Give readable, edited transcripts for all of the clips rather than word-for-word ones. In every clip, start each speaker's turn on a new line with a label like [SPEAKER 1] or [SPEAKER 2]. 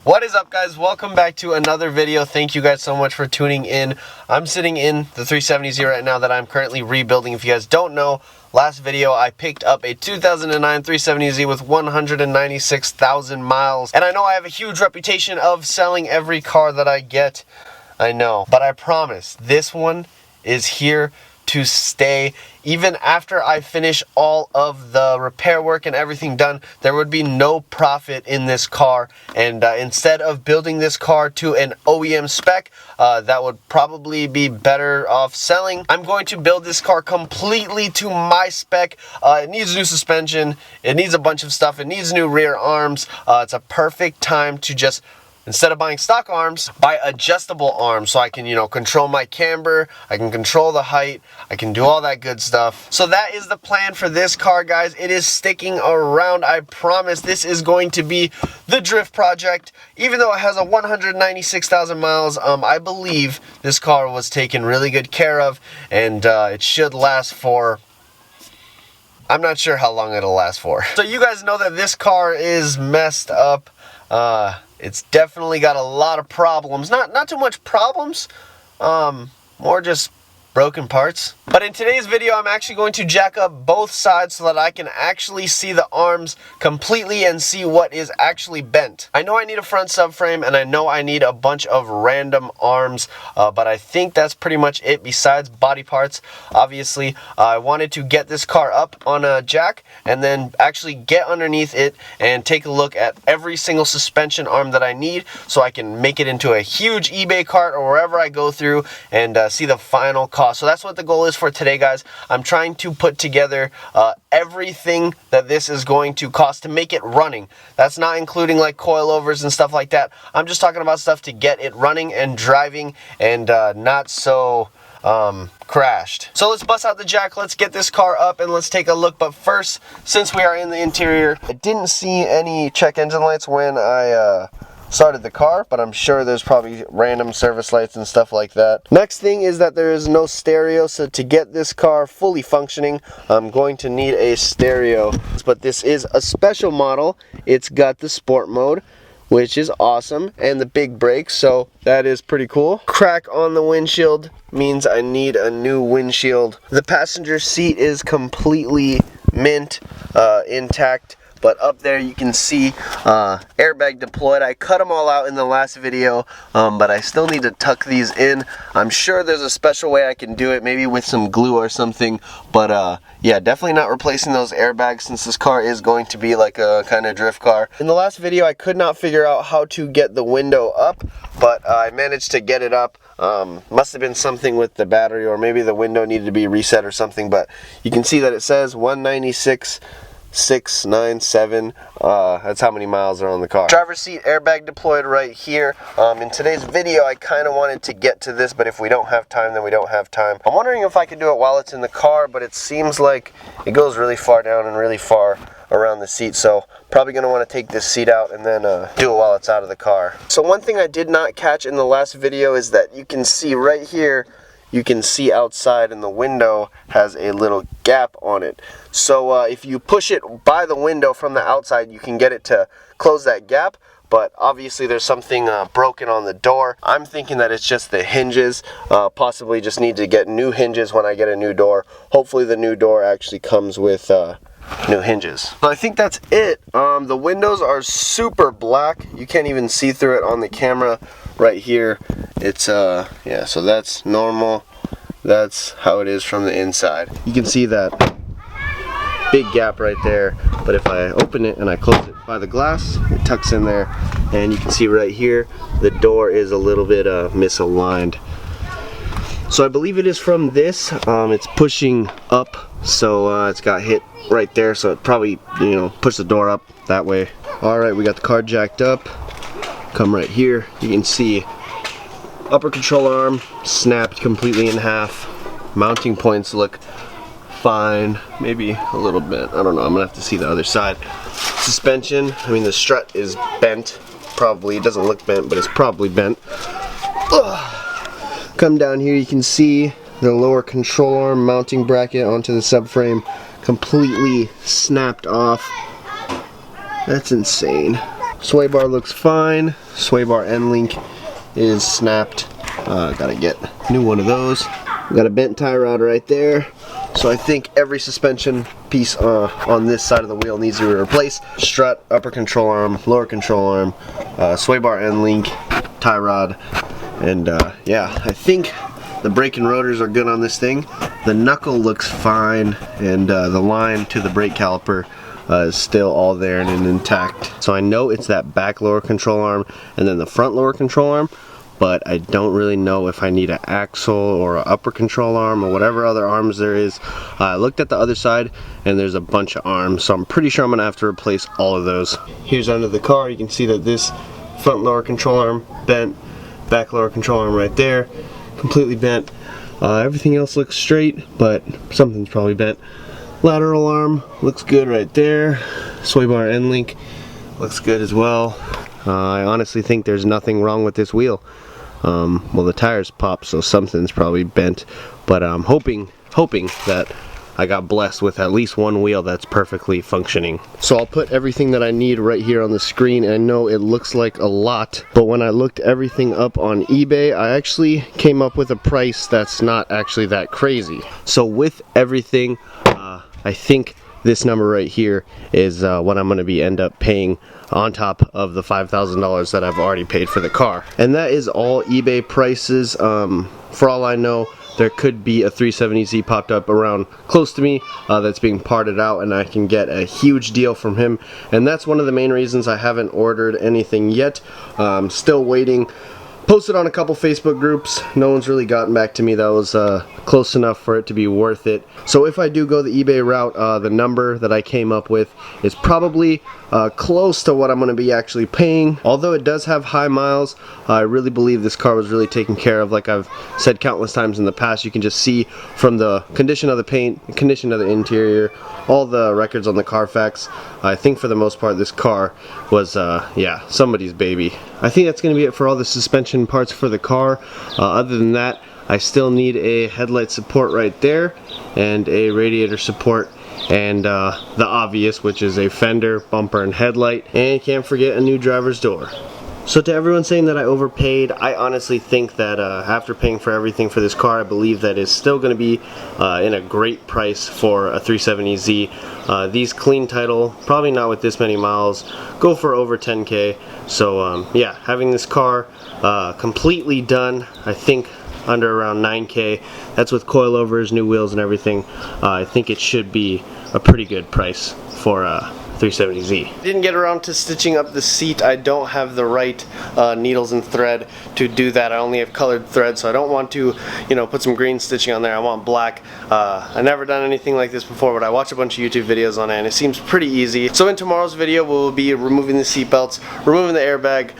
[SPEAKER 1] What is up, guys? Welcome back to another video. Thank you guys so much for tuning in. I'm sitting in the 370Z right now that I'm currently rebuilding. If you guys don't know, last video I picked up a 2009 370Z with 196,000 miles. And I know I have a huge reputation of selling every car that I get. I know. But I promise, this one is here to stay. Even after I finish all of the repair work and everything done, there would be no profit in this car. And instead of building this car to an OEM spec, that would probably be better off selling. I'm going to build this car completely to my spec. It needs new suspension. It needs a bunch of stuff. It needs new rear arms. It's a perfect time to just, instead of buying stock arms, buy adjustable arms so I can, control my camber, I can control the height, I can do all that good stuff. So that is the plan for this car, guys. It is sticking around, I promise. This is going to be the drift project. Even though it has a 196,000 miles, I believe this car was taken really good care of, and it should last for, I'm not sure how long it'll last for. So you guys know that this car is messed up. It's definitely got a lot of problems. Not too much problems, more just broken parts. But in today's video, I'm actually going to jack up both sides so that I can actually see the arms completely and see what is actually bent. I know I need a front subframe and I know I need a bunch of random arms, but I think that's pretty much it besides body parts. Obviously, I wanted to get this car up on a jack and then actually get underneath it and take a look at every single suspension arm that I need so I can make it into a huge eBay cart or wherever I go through and see the final cost. So that's what the goal is for today, guys. I'm trying to put together everything that this is going to cost to make it running. That's not including like coilovers and stuff like that. I'm just talking about stuff to get it running and driving and not so crashed. So let's bust out the jack, let's get this car up and let's take a look. But first, since we are in the interior, I didn't see any check engine lights when I started the car, but I'm sure there's probably random service lights and stuff like that. Next thing is that there is no stereo, so to get this car fully functioning, I'm going to need a stereo. But this is a special model. It's got the sport mode, which is awesome, and the big brakes, so that is pretty cool. Crack on the windshield means I need a new windshield. The passenger seat is completely mint, intact. But up there you can see airbag deployed. I cut them all out in the last video, but I still need to tuck these in. I'm sure there's a special way I can do it, maybe with some glue or something. But yeah, definitely not replacing those airbags since this car is going to be like a kind of drift car. In the last video I could not figure out how to get the window up, but I managed to get it up. Must have been something with the battery, or maybe the window needed to be reset or something. But you can see that it says 196,697. That's how many miles are on the car. Driver's seat airbag deployed right here. In today's video I kind of wanted to get to this, but if we don't have time, then we don't have time. I'm wondering if I could do it while it's in the car, but it seems like it goes really far down and really far around the seat, so probably going to want to take this seat out and then do it while it's out of the car. So one thing I did not catch in the last video is that you can see right here, you can see outside, and the window has a little gap on it. So if you push it by the window from the outside, you can get it to close that gap. But obviously there's something broken on the door. I'm thinking that it's just the hinges. Possibly just need to get new hinges when I get a new door. Hopefully the new door actually comes with new hinges. So I think that's it. The windows are super black. You can't even see through it on the camera right here. It's yeah, so that's normal. That's how it is from the inside. You can see that big gap right there, but if I open it and I close it by the glass, it tucks in there, and you can see right here the door is a little bit misaligned. So I believe it is from this. It's pushing up, so it's got hit right there, so it probably, pushed the door up that way. Alright, we got the car jacked up. Come right here, you can see upper control arm snapped completely in half. Mounting points look fine, maybe a little bit, I don't know, I'm gonna have to see the other side. Suspension, I mean the strut is bent, probably, it doesn't look bent, but it's probably bent. Ugh. Come down here, you can see the lower control arm mounting bracket onto the subframe completely snapped off. That's insane. Sway bar looks fine. Sway bar end link is snapped. Gotta get a new one of those. Got a bent tie rod right there. So I think every suspension piece on this side of the wheel needs to be replaced. Strut, upper control arm, lower control arm, sway bar end link, tie rod, and yeah, I think the brake and rotors are good on this thing. The knuckle looks fine, and the line to the brake caliper is still all there and intact. So I know it's that back lower control arm and then the front lower control arm, but I don't really know if I need an axle or an upper control arm or whatever other arms there is. I looked at the other side and there's a bunch of arms, so I'm pretty sure I'm gonna have to replace all of those. Here's under the car, you can see that this front lower control arm bent, back lower control arm right there, completely bent. Everything else looks straight, but something's probably bent. Lateral arm looks good right there. Sway bar end link looks good as well. I honestly think there's nothing wrong with this wheel. Well, the tires popped, so something's probably bent, but I'm hoping that I got blessed with at least one wheel that's perfectly functioning. So I'll put everything that I need right here on the screen. I know it looks like a lot, but when I looked everything up on eBay, I actually came up with a price that's not actually that crazy. So with everything, I think this number right here is what I'm going to end up paying on top of the $5,000 that I've already paid for the car. And that is all eBay prices. For all I know, there could be a 370Z popped up around close to me that's being parted out, and I can get a huge deal from him. And that's one of the main reasons I haven't ordered anything yet. Still waiting. Posted on a couple Facebook groups. No one's really gotten back to me that was close enough for it to be worth it. So if I do go the eBay route, the number that I came up with is probably close to what I'm going to be actually paying. Although it does have high miles, I really believe this car was really taken care of. Like I've said countless times in the past, you can just see from the condition of the paint, condition of the interior, all the records on the Carfax. I think for the most part this car was, yeah, somebody's baby. I think that's going to be it for all the suspension parts for the car. Other than that, I still need a headlight support right there and a radiator support, and the obvious, which is a fender, bumper, and headlight, and can't forget a new driver's door. So to everyone saying that I overpaid, I honestly think that after paying for everything for this car, I believe that it's still going to be in a great price for a 370Z. These clean title, probably not with this many miles, go for over 10K. So yeah, having this car completely done, I think under around 9K. That's with coilovers, new wheels, and everything. I think it should be a pretty good price for 370Z. Didn't get around to stitching up the seat. I don't have the right needles and thread to do that. I only have colored thread, so I don't want to, you know, put some green stitching on there. I want black. I've never done anything like this before, but I watched a bunch of YouTube videos on it, and it seems pretty easy. So in tomorrow's video, we'll be removing the seat belts, removing the airbag,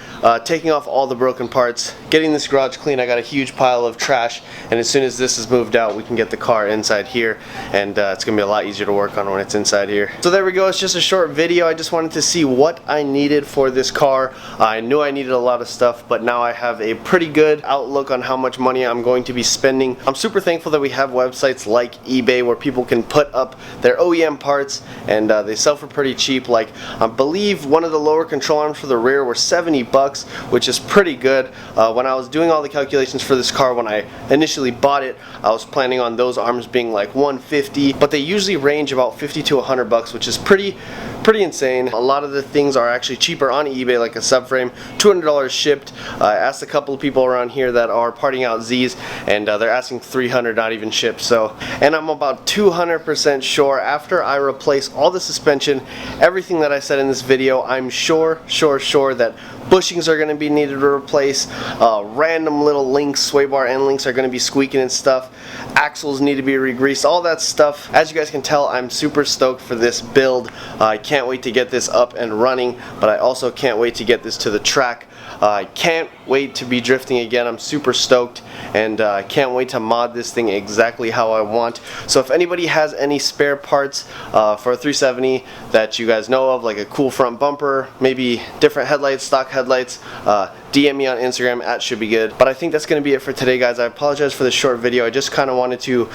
[SPEAKER 1] taking off all the broken parts, getting this garage clean. I got a huge pile of trash, and as soon as this is moved out, we can get the car inside here, and it's gonna be a lot easier to work on when it's inside here. So there we go. It's just a short video. I just wanted to see what I needed for this car. I knew I needed a lot of stuff, but now I have a pretty good outlook on how much money I'm going to be spending. I'm super thankful that we have websites like eBay where people can put up their OEM parts, and they sell for pretty cheap. Like I believe one of the lower control arms for the rear were 70 bucks, which is pretty good. When I was doing all the calculations for this car when I initially bought it, I was planning on those arms being like 150, but they usually range about 50 to 100 bucks, which is pretty insane. A lot of the things are actually cheaper on eBay, like a subframe, $200 shipped. I asked a couple of people around here that are parting out Z's, and they're asking $300, not even shipped. So, and I'm about 200% sure after I replace all the suspension, everything that I said in this video, I'm sure that bushings are going to be needed to replace, random little links, sway bar end links are going to be squeaking and stuff, axles need to be re-greased, all that stuff. As you guys can tell, I'm super stoked for this build. I can't wait to get this up and running, but I also can't wait to get this to the track. I can't wait to be drifting again. I'm super stoked, and I can't wait to mod this thing exactly how I want. So if anybody has any spare parts for a 370 that you guys know of, like a cool front bumper, maybe different headlights, stock headlights, DM me on Instagram at shouldbegood. But I think that's going to be it for today, guys. I apologize for the short video. I just kind of wanted to,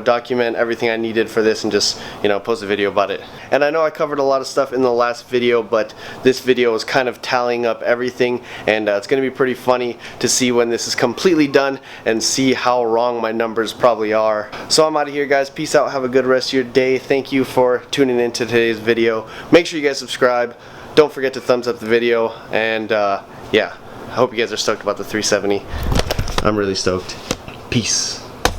[SPEAKER 1] document everything I needed for this and just, post a video about it. And I know I covered a lot of stuff in the last video, but this video is kind of tallying up everything, and it's going to be pretty funny to see when this is completely done and see how wrong my numbers probably are. So I'm out of here, guys. Peace out. Have a good rest of your day. Thank you for tuning in to today's video. Make sure you guys subscribe. Don't forget to thumbs up the video, and yeah, I hope you guys are stoked about the 370. I'm really stoked. Peace.